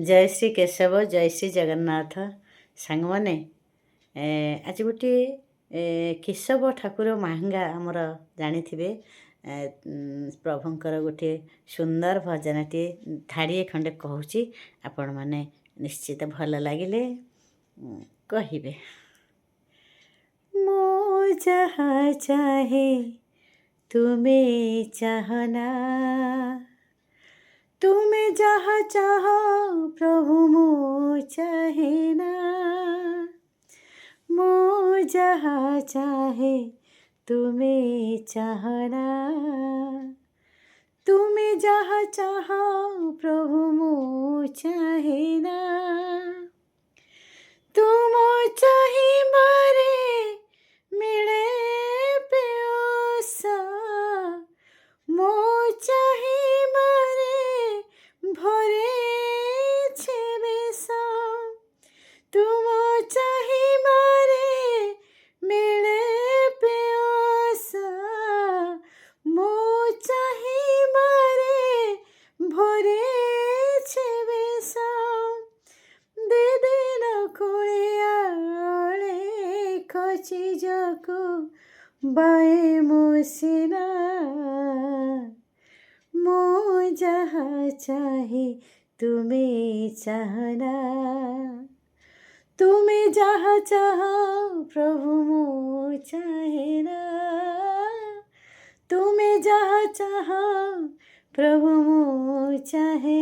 ଜୟ ଶ୍ରୀ କେଶବ, ଜୟ ଶ୍ରୀ ଜଗନ୍ନାଥ। ସାଙ୍ଗମାନେ, ଆଜି ଗୋଟିଏ କେଶବ ଠାକୁର ମାହାଙ୍ଗା ଆମର ଜାଣିଥିବେ। ପ୍ରଭୁଙ୍କର ଗୋଟିଏ ସୁନ୍ଦର ଭଜନଟିଏ ଧାଡ଼ିଏ ଖଣ୍ଡେ କହୁଛି, ଆପଣମାନେ ନିଶ୍ଚିତ ଭଲ ଲାଗିଲେ କହିବେ। ମୁଁ ଯାହା ଚାହେ ତୁମେ ଚାହନା, ତୁମେ ଯାହା ଚାହ ପ୍ରଭୁ ମୁଁ ଚାହେ ନା। ମୁଁ ଯାହା ଚାहे ତୁମେ ଚାହନା, ତୁମେ ଯାହା ଚାହ ପ୍ରଭୁ ମୁଁ ଚାହେ ନା। ତୁମ ଚାହିଁବାରେ ମିଳେ ପ୍ରେୟସ, ମୋ ଚାହିଁବାରେ ଭରେ ବେଶ। ତୁମ ଚାହିଁବାରେ ମିଳେ ପ୍ରେୟସ, ମୋ ଚାହିଁବାରେ ଭରେ ବେଶ। ଦିନ କୁଳିଆଳେ ଖଚି ଯାକୁ ବାଏ ମୋ ସିନା। ମୁଁ ଯାହା ଚାहे ତୁମେ ଚାହନା, ତୁମେ ଯାହା ଚାହ ପ୍ରଭୁ ମୁଁ ଚାହେ ନା। ତୁମେ ଯାହା ଚାହ ପ୍ରଭୁ ମୁଁ ଚାହେ